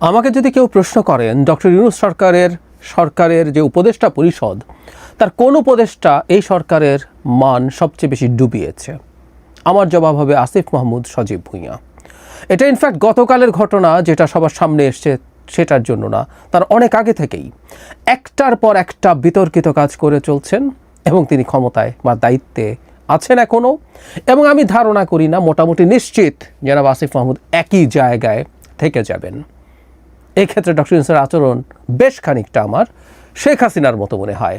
আমাকে যদি কেউ প্রশ্ন করেন ডক্টর ইউনূস সরকারের যে উপদেষ্টা পরিষদ তার কোন উপদেষ্টা এই সরকারের মান সবচেয়ে বেশি ডুবিয়েছে, আমার জবাব হবে আসিফ মাহমুদ সজীব ভুঁইয়া। এটা ইনফ্যাক্ট গতকালের ঘটনা যেটা সবার সামনে এসছে সেটার জন্য না, তার অনেক আগে থেকেই একটার পর একটা বিতর্কিত কাজ করে চলছেন এবং তিনি ক্ষমতায় বা দায়িত্বে আছেন এখনও। এবং আমি ধারণা করি না, মোটামুটি নিশ্চিত জনাব আসিফ মাহমুদ একই জায়গায় থেকে যাবেন। এই ক্ষেত্রে ডক্টর ইউনূসের আচরণ বেশ খানিকটা আমার শেখ হাসিনার মতো মনে হয়,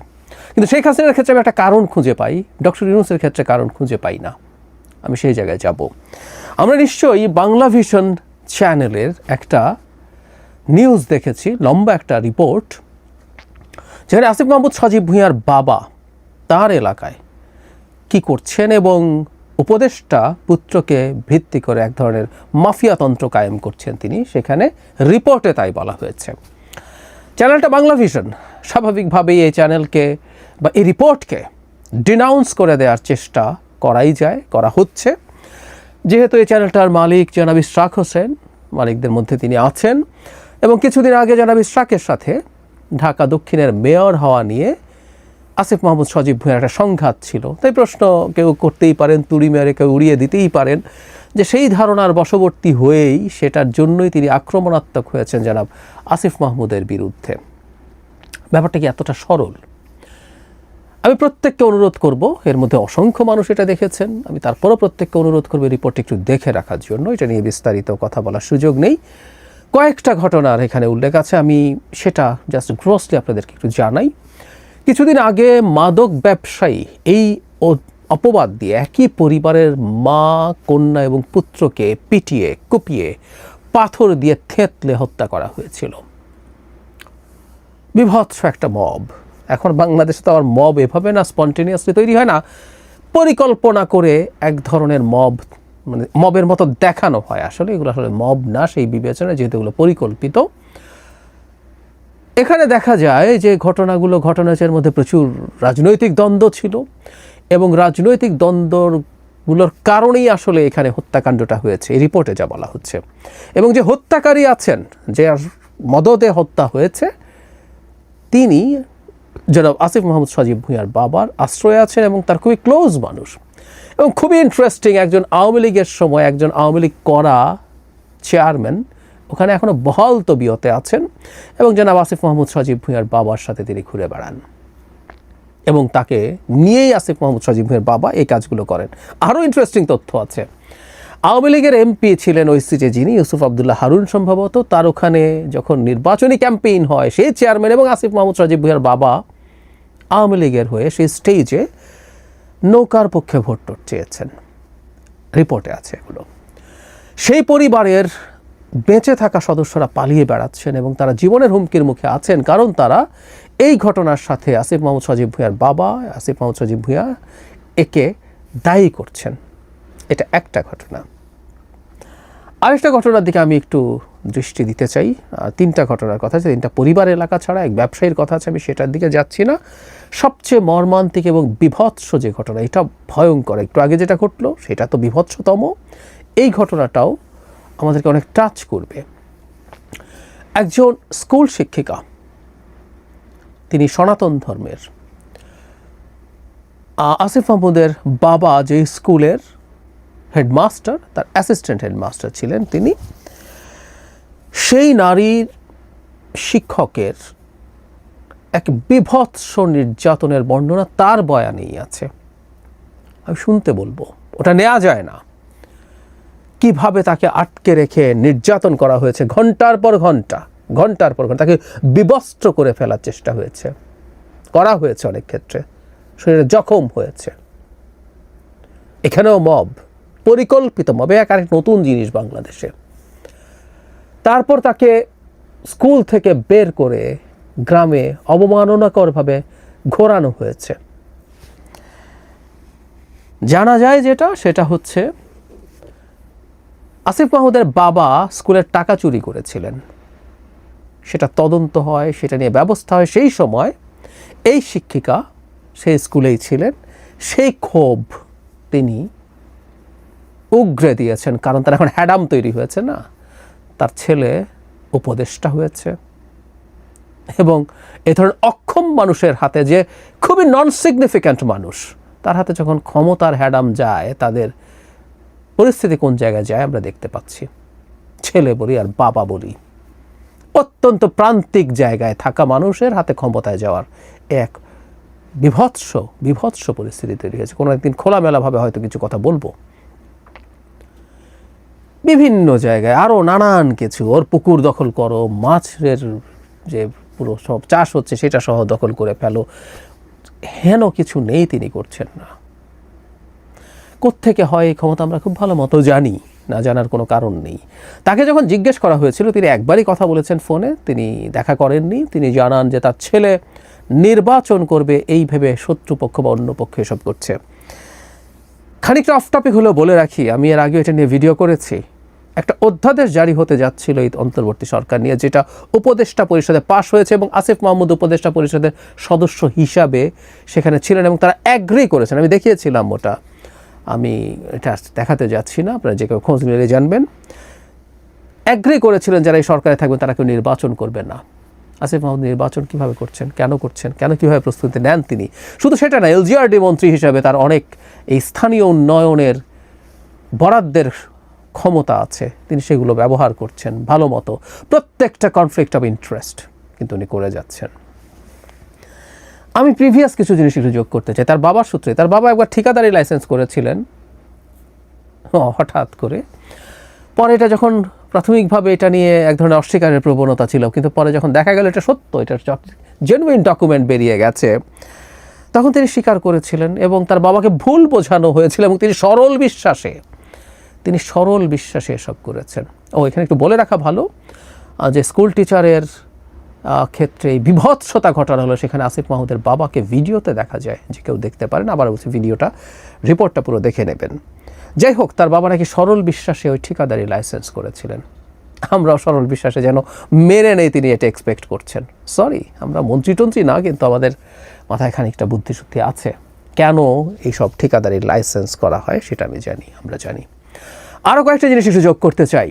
কিন্তু শেখ হাসিনার ক্ষেত্রে আমি একটা কারণ খুঁজে পাই, ডক্টর ইউনূসের ক্ষেত্রে কারণ খুঁজে পাই না। আমি সেই জায়গায় যাব। আমরা নিশ্চয়ই বাংলা ভিশন চ্যানেলের একটা নিউজ দেখেছি, লম্বা একটা রিপোর্ট, যেখানে আসিফ মাহমুদ সজীব ভুঁইয়ার বাবা তার এলাকায় কি করছেন এবং উপদেষ্টা পুত্রকে ভিত্তি করে এক ধরনের মাফিয়াতন্ত্র কায়েম করছেন তিনি, সেখানে রিপোর্টে তাই বলা হয়েছে। চ্যানেলটা বাংলা ভিশন, স্বাভাবিকভাবেই এই চ্যানেলকে বা এই রিপোর্টকে ডিনাউন্স করে দেওয়ার চেষ্টা করা হচ্ছে, যেহেতু এই চ্যানেলটার মালিক জনাব ইশরাক হোসেন, মালিকদের মধ্যে তিনি আছেন, এবং কিছুদিন আগে জনাব ইশরাকের সাথে ঢাকা দক্ষিণের মেয়র হওয়া নিয়ে আসিফ মাহমুদ সজীব ভুঁইয়ার একটা সংঘাত ছিল। তাই প্রশ্ন কেউ করতেই পারেন, তুড়ি মেরে কেউ উড়িয়ে দিতেই পারেন যে সেই ধারণার বশবর্তী হয়েই সেটার জন্যই তিনি আক্রমণাত্মক হয়েছেন জনাব আসিফ মাহমুদের বিরুদ্ধে। ব্যাপারটা কি এতটা সরল? আমি প্রত্যেককে অনুরোধ করব, এর মধ্যে অসংখ্য মানুষ এটা দেখেছেন, আমি তারপরও প্রত্যেককে অনুরোধ করবো রিপোর্ট একটু দেখে রাখার জন্য। এটা নিয়ে বিস্তারিত কথা বলার সুযোগ নেই, কয়েকটা ঘটনার এখানে উল্লেখ আছে, আমি সেটা জাস্ট গ্রসলি আপনাদেরকে একটু জানাই। কিছুদিন আগে মাদক ব্যবসায়ী এই অপবাদ দিয়ে একই পরিবারের মা, কন্যা এবং পুত্রকে পিটিয়ে কুপিয়ে পাথর দিয়ে থেতলে হত্যা করা হয়েছিল। বিভৎস একটা মব। এখন বাংলাদেশে তো আবার মব এভাবে না স্পন্টেনিয়াসলি তৈরি হয় না, পরিকল্পনা করে এক ধরনের মব, মানে মবের মতো দেখানো হয়। আসলে এগুলো আসলে মব না সেই বিবেচনায়, যেহেতু এগুলো পরিকল্পিত। এখানে দেখা যায় যে ঘটনার মধ্যে প্রচুর রাজনৈতিক দ্বন্দ্ব ছিল এবং রাজনৈতিক দ্বন্দ্বগুলোর কারণেই আসলে এখানে হত্যাকাণ্ডটা হয়েছে, এই রিপোর্টে যা বলা হচ্ছে। এবং যে হত্যাকারী আছেন, যে মদদে হত্যা হয়েছে, তিনি জনাব আসিফ মাহমুদ সজীব ভুঁইয়ার বাবার আশ্রয়ে আছেন এবং তার খুবই ক্লোজ মানুষ। এবং খুবই ইন্টারেস্টিং, একজন আওয়ামী লীগের সময় একজন আওয়ামী লীগ করা চেয়ারম্যান ওখানে এখনও বহাল তবিয়তে আছেন এবং জনাব আসিফ মাহমুদ সজীব ভুঁইয়ার বাবার সাথে তিনি ঘুরে বেড়ান এবং তাকে নিয়েই আসিফ মাহমুদ সজীব ভুঁইয়ার বাবা এই কাজগুলো করেন। আরও ইন্টারেস্টিং তথ্য আছে, আওয়ামী লীগের এমপি ছিলেন ওই সিটে যিনি, ইউসুফ আবদুল্লাহ হারুন সম্ভবত, তার ওখানে যখন নির্বাচনী ক্যাম্পেইন হয় সেই চেয়ারম্যান এবং আসিফ মাহমুদ সজীব ভুঁইয়ার বাবা আওয়ামী লীগের হয়ে সেই স্টেজে নৌকার পক্ষে ভোট চেয়েছেন। রিপোর্টে আছে এগুলো। সেই পরিবারের বেঁচে থাকা সদস্যরা পালিয়ে বেড়াচ্ছেন এবং তারা জীবনের হুমকির মুখে আছেন, কারণ তারা এই ঘটনার সাথে আসিফ মাহমুদ সজীব ভুঁইয়ার বাবা আসিফ মাহমুদ সজীব ভুঁইয়া একে দায়ী করছেন। এটা একটা ঘটনা। আরেকটা ঘটনার দিকে আমি একটু দৃষ্টি দিতে চাই। তিনটা ঘটনার কথা আছে, তিনটা পরিবার এলাকা ছাড়া এক ব্যবসায়ীর কথা আছে, আমি সেটার দিকে যাচ্ছি না। সবচেয়ে মর্মান্তিক এবং বিভৎস যে ঘটনা, এটা ভয়ঙ্কর। একটু আগে যেটা ঘটলো সেটা তো বিভৎসতম, এই ঘটনাটাও আমাদেরকে অনেক টাচ করবে। একজন স্কুল শিক্ষিকা, তিনি সনাতন ধর্মের। আসিফ মাহমুদের বাবা যে স্কুলের হেডমাস্টার, তার অ্যাসিস্ট্যান্ট হেডমাস্টার ছিলেন তিনি, সেই নারীর শিক্ষকের এক বিভৎস নির্যাতনের বর্ণনা তার বয়ানেই আছে। আমি শুনতে বলবো, ওটা নেওয়া যায় না। কিভাবে তাকে আটকে রেখে নির্যাতন করা হয়েছে, ঘন্টার পর ঘন্টা তাকে বিবস্ত্র করে ফেলার চেষ্টা করা হয়েছে, অনেক ক্ষেত্রে শরীরে জখম হয়েছে। এখানেও মব, পরিকল্পিত মব, এক আরেক নতুন জিনিস বাংলাদেশে। তারপর তাকে স্কুল থেকে বের করে গ্রামে অবমাননাকরভাবে ঘোরানো হয়েছে। জানা যায় সেটা হচ্ছে আসিফ মাহমুদের বাবা স্কুলের টাকা চুরি করেছিলেন, সেটা তদন্ত হয়, সেটা নিয়ে ব্যবস্থা হয়। সেই সময় এই শিক্ষিকা সেই স্কুলেই ছিলেন, সেই ক্ষোভ তিনি উগরে দিয়েছেন, কারণ তার এখন হ্যাডাম তৈরি হয়েছে না, তার ছেলে উপদেষ্টা হয়েছে, এবং এ ধরনের অক্ষম মানুষের হাতে, যে খুবই নন সিগনিফিক্যান্ট মানুষ, তার হাতে যখন ক্ষমতার হ্যাডাম যায়, তাদের পরিস্থিতি কোন জায়গায় যায় আমরা দেখতে পাচ্ছি। ছেলে বলি আর বাবা বলি, অত্যন্ত প্রান্তিক জায়গায় থাকা মানুষের হাতে ক্ষমতায় যাওয়ার এক বিভৎস পরিস্থিতি তৈরি হয়েছে। কোনো একদিন খোলামেলাভাবে হয়তো কিছু কথা বলবো। বিভিন্ন জায়গায় আরও নানান কিছু, ওর পুকুর দখল করো, মাছের যে পুরো সব চাষ হচ্ছে সেটা সহ দখল করে ফেলো, হেন কিছু নেই তিনি করছেন না। কোত্থেকে হয় এই ক্ষমতা আমরা খুব ভালো মতো জানি, না জানার কোনো কারণ নেই। তাকে যখন জিজ্ঞেস করা হয়েছিল, তিনি একবারই কথা বলেছেন ফোনে, তিনি দেখা করেননি। তিনি জানান যে তার ছেলে নির্বাচন করবে এই ভেবে শত্রুপক্ষ বা অন্য পক্ষ এসব করছে। খানিকটা অফ টপিক হলেও বলে রাখি, আমি এর আগে এটা নিয়ে ভিডিও করেছি। একটা অধ্যাদেশ জারি হতে যাচ্ছিল এই অন্তর্বর্তী সরকার নিয়ে, যেটা উপদেষ্টা পরিষদে পাশ হয়েছে, এবং আসিফ মাহমুদ উপদেষ্টা পরিষদের সদস্য হিসাবে সেখানে ছিলেন এবং তারা অ্যাগ্রি করেছেন। আমি দেখিয়েছিলাম ওটা, আমি এটা দেখাতে যাচ্ছি না, আপনারা যে কেউ খোঁজ নিলে জানবেন। অ্যাগ্রি করেছিলেন যারা এই সরকারে থাকবেন তারা কেউ নির্বাচন করবেন না। আসিফ মাহমুদ নির্বাচন কীভাবে করছেন, কেন কীভাবে প্রস্তুতি নেন তিনি? শুধু সেটা না, এলজিআরডি মন্ত্রী হিসাবে তার অনেক এই স্থানীয় উন্নয়নের বরাদ্দের ক্ষমতা আছে, তিনি সেগুলো ব্যবহার করছেন ভালো মতো। প্রত্যেকটা কনফ্লিক্ট অফ ইন্টারেস্ট কিন্তু উনি করে যাচ্ছেন। আমি প্রিভিয়াস কিছু জিনিস একটু যোগ করতে চাই। তার বাবার সূত্রে, তার বাবা একবার ঠিকাদারি লাইসেন্স করেছিলেন হঠাৎ করে। পরে এটা যখন প্রাথমিকভাবে এটা নিয়ে এক ধরনের অস্বীকারের প্রবণতা ছিল, কিন্তু পরে যখন দেখা গেল এটা সত্য, এটা জেনুইন ডকুমেন্ট বেরিয়ে গেছে, তখন তিনি স্বীকার করেছিলেন এবং তার বাবাকে ভুল বোঝানো হয়েছিল এবং তিনি সরল বিশ্বাসে এসব করেছেন। এখানে একটু বলে রাখা ভালো যে স্কুল টিচারের ক্ষেত্রে বিভৎসতা ঘটানো হলো, সেখানে আসিফ মাহমুদের বাবাকে ভিডিওতে দেখা যায়, যে কেউ দেখতে পারেন, আবার বলছি রিপোর্টটা পুরো দেখে নেবেন। যাই হোক, তার বাবা নাকি সরল বিশ্বাসে ওই ঠিকাদারি লাইসেন্স করেছিলেন। আমরাও সরল বিশ্বাসে যেন মেনে নেই তিনি এটা এক্সপেক্ট করছেন। সরি, আমরা মন্ত্রী না, কিন্তু আমাদের মাথায় খানিকটা বুদ্ধিশুদ্ধি আছে। কেন এইসব ঠিকাদারি লাইসেন্স করা হয় সেটা আমরা জানি। আরও কয়েকটা জিনিস একটু যোগ করতে চাই।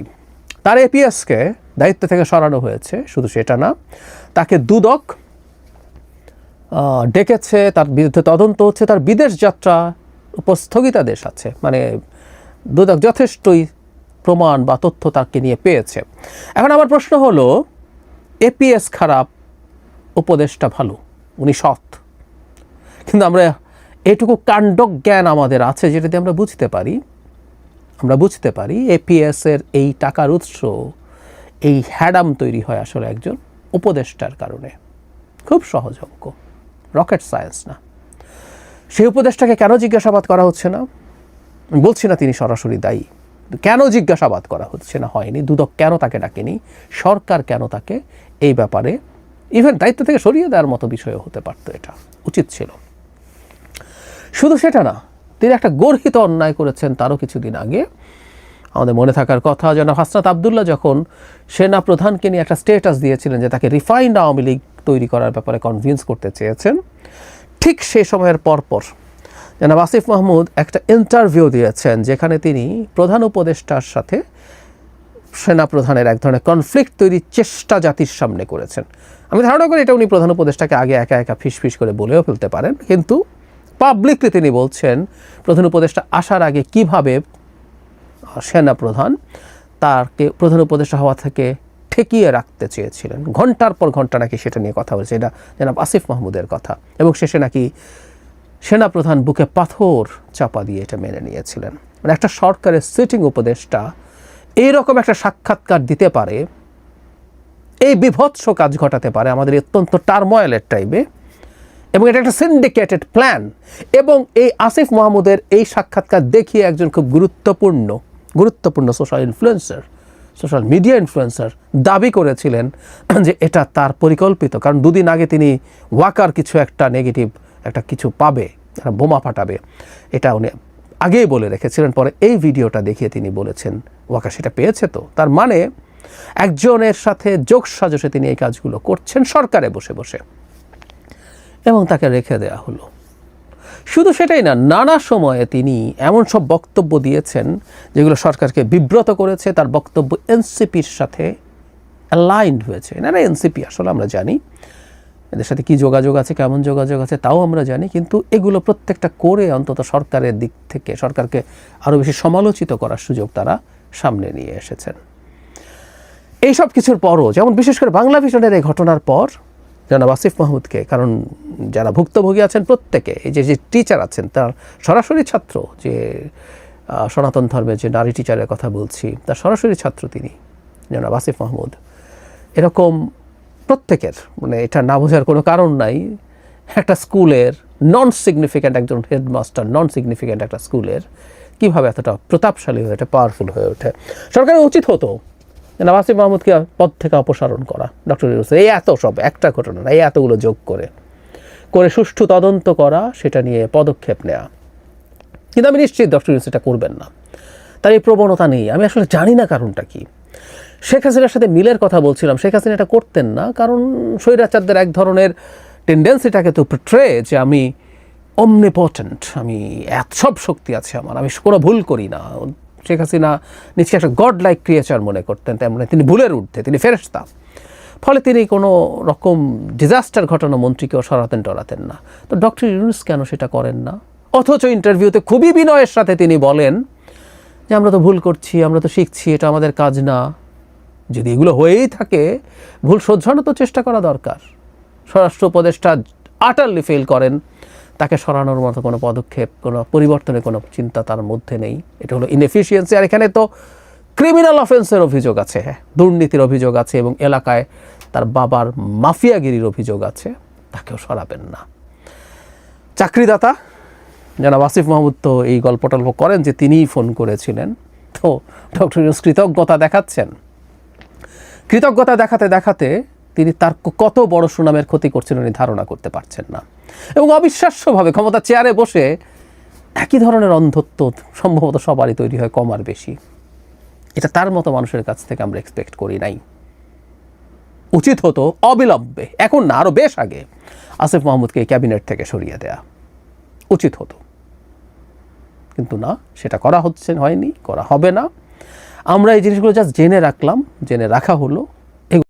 তার এপিএসকে দায়িত্ব থেকে সরানো হয়েছে, শুধু সেটা না, তাকে দুদক ডেকেছে, তার বিরুদ্ধে তদন্ত হচ্ছে, তার বিদেশ যাত্রা স্থগিতাদেশ আছে, মানে দুদক যথেষ্টই প্রমাণ বা তথ্য তাকে নিয়ে পেয়েছে। এখন আমার প্রশ্ন হলো, এপিএস খারাপ, উপদেশটা ভালো, উনি সৎ, কিন্তু আমরা এটুকু কাণ্ডজ্ঞান আমাদের আছে যেটা দিয়ে আমরা বুঝতে পারি এপিএসের এই টাকার উৎস, এই হ্যাডাম তৈরি হয় আসলে একজন উপদেষ্টার কারণে। খুব সহজ অঙ্ক, রকেট সায়েন্স না। সেই উপদেষ্টাকে কেন জিজ্ঞাসাবাদ করা হচ্ছে না? বলছি না তিনি সরাসরি দায়ী, কেন জিজ্ঞাসাবাদ করা হচ্ছে না, হয়নি। দুদক কেন তাকে ডাকেনি, সরকার কেন তাকে এই ব্যাপারে ইভেন দায়িত্ব থেকে সরিয়ে দেওয়ার মতো বিষয় হতে পারতো, এটা উচিত ছিল। শুধু সেটা না, তিনি একটা গর্হিত অন্যায় করেছেন তারও কিছুদিন আগে। আমাদের মনে থাকার কথা, যেন হাসনাত আবদুল্লাহ যখন সেনা প্রধানকে নিয়ে একটা স্টেটাস দিয়েছিলেন যে তাকে রিফাইন্ড আওয়ামী লীগ তৈরি করার ব্যাপারে কনভিন্স করতে চেয়েছেন, ঠিক সেই সময়ের পরপর জনাব আসিফ মাহমুদ একটা ইন্টারভিউ দিয়েছেন, যেখানে তিনি প্রধান উপদেষ্টার সাথে সেনা প্রধানের এক ধরনের কনফ্লিক্ট তৈরির চেষ্টা জাতির সামনে করেছেন। আমি ধারণা করি এটা উনি প্রধান উপদেষ্টাকে আগে একা ফিসফিস করে বলেও ফেলতে পারেন, কিন্তু পাবলিকলি তিনি বলছেন প্রধান উপদেষ্টা আসার আগে কিভাবে সেনা প্রধান তাকে প্রধান উপদেষ্টা হওয়া থেকে ঠেকিয়ে রাখতে চেয়েছিলেন। ঘন্টার পর ঘন্টা নাকি সেটা নিয়ে কথা বলেছে, এটা জনাব আসিফ মাহমুদের কথা, এবং শেষে নাকি সেনা প্রধান বুকে পাথর চাপা দিয়ে এটা মেনে নিয়েছিলেন। মানে একটা সরকারের সিটিং উপদেষ্টা এইরকম একটা সাক্ষাৎকার দিতে পারে, এই বিভৎস কাজ ঘটাতে পারে আমাদের অত্যন্ত টার্ময়েলের টাইমে, এবং এটা একটা সিন্ডিকেটেড প্ল্যান। এবং এই আসিফ মাহমুদের এই সাক্ষাৎকার দেখিয়ে একজন খুব গুরুত্বপূর্ণ সোশ্যাল মিডিয়া ইনফ্লুয়েন্সার দাবি করেছিলেন যে এটা তার পরিকল্পিত, কারণ দুদিন আগে তিনি ওয়াকার কিছু একটা নেগেটিভ একটা কিছু পাবে, বোমা ফাটাবে, এটা উনি আগেই বলে রেখেছিলেন। পরে এই ভিডিওটা দেখিয়ে তিনি বলেছেন ওয়াকার সেটা পেয়েছে। তো তার মানে একজনের সাথে যোগসাজশে তিনি এই কাজগুলো করছেন সরকারে বসে বসে, এবং তাকে রেখে দেওয়া হলো। শুধু সেটাই না, নানা সময়ে তিনি এমন সব বক্তব্য দিয়েছেন যেগুলো সরকারকে বিব্রত করেছে। তার বক্তব্য এনসিপির সাথে অ্যালাইন্ড হয়েছে। এনারা এনসিপি আসলে আমরা জানি, এদের সাথে কী যোগাযোগ আছে, কেমন যোগাযোগ আছে তাও আমরা জানি, কিন্তু এগুলো প্রত্যেকটা করে অন্তত সরকারের দিক থেকে সরকারকে আরও বেশি সমালোচিত করার সুযোগ তারা সামনে নিয়ে এসেছেন। এই সব কিছুর পরও, যেমন বিশেষ করে বাংলা ভিশনের এই ঘটনার পর জনাব আসিফ মাহমুদকে, কারণ যারা ভুক্তভোগী আছেন প্রত্যেকে, এই যে টিচার আছেন তার সরাসরি ছাত্র, যে সনাতন ধর্মের যে নারী টিচারের কথা বলছি, তার সরাসরি ছাত্র তিনি জনাব আসিফ মাহমুদ, এরকম প্রত্যেকের, মানে এটা না বোঝার কোনো কারণ নাই, একটা স্কুলের নন সিগনিফিক্যান্ট একজন হেডমাস্টার, নন সিগনিফিক্যান্ট একটা স্কুলের কীভাবে এতটা প্রতাপশালী হয়ে ওঠে, পাওয়ারফুল হয়ে ওঠে। সরকারের উচিত হতো জনাব আসিফ মাহমুদকে পদ থেকে অপসারণ করা, ডক্টর ইউনূসের এই এত সব একটা ঘটনা না, এই এতগুলো যোগ করে সুষ্ঠু তদন্ত করা, সেটা নিয়ে পদক্ষেপ নেওয়া। কিন্তু আমি নিশ্চিত ডক্টর ইউনূস এটা করবেন না, তার এই প্রবণতা নেই। আমি আসলে জানি না কারণটা কি। শেখ হাসিনার সাথে মিলের কথা বলছিলাম, শেখ হাসিনা এটা করতেন না, কারণ স্বৈরাচারদের এক ধরনের টেন্ডেন্সিটাকে তো পোট্রে যে আমি অমনিপটেন্ট, আমি সব শক্তি আছে আমার, আমি কোনো ভুল করি না। শেখ হাসিনা নিজকে একটা গড লাইক ক্রিয়েচার মনে করতেন, তেমনি তিনি ভুলের ঊর্ধ্বে, তিনি ফেরেশতা। ফলে তিনি কোনো রকম ডিজাস্টার ঘটানো মন্ত্রীকেও সরাতেন টরাতেন না। তো ডক্টর ইউনূস কেন সেটা করেন না? অথচ ইন্টারভিউতে খুবই বিনয়ের সাথে তিনি বলেন যে আমরা তো ভুল করছি, আমরা তো শিখছি, এটা আমাদের কাজ না। যদি এগুলো হয়েই থাকে, ভুল শোধরানোর তো চেষ্টা করা দরকার। স্বরাষ্ট্র উপদেষ্টা আটারলি ফেল করেন, তাকে সরানোর মতো কোনো পদক্ষেপ, কোনো পরিবর্তনের কোনো চিন্তা তার মধ্যে নেই। এটা হলো ইনএফিসিয়েন্সি। আর এখানে তো ক্রিমিনাল অফেন্সের অভিযোগ আছে, হ্যাঁ, দুর্নীতির অভিযোগ আছে, এবং এলাকায় তার বাবার মাফিয়াগিরির অভিযোগ আছে, তাকেও সরাবেন না। চাকরিদাতা জনাব আসিফ মাহমুদ তো এই গল্প টল্প করেন যে তিনিই ফোন করেছিলেন। তো ডক্টর ইউনূস কৃতজ্ঞতা দেখাচ্ছেন, কৃতজ্ঞতা দেখাতে দেখাতে তিনি তার কত বড় সুনামের ক্ষতি করছেন উনি ধারণা করতে পারছেন না। এবং অবিশ্বাস্যভাবে ক্ষমতার চেয়ারে বসে একই ধরনের অন্ধত্ব সম্ভবত সবারই তৈরি হয়, কম আর বেশি। এটা তার মতো মানুষের কাছ থেকে আমরা এক্সপেক্ট করি নাই। উচিত হতো অবিলম্বে, এখন না আরও বেশ আগে, আসিফ মাহমুদকে এই ক্যাবিনেট থেকে সরিয়ে দেয়া উচিত হতো। কিন্তু না, সেটা করা হয়নি, করা হবে না। আমরা এই জিনিসগুলো জাস্ট জেনে রাখলাম, জেনে রাখা হলো।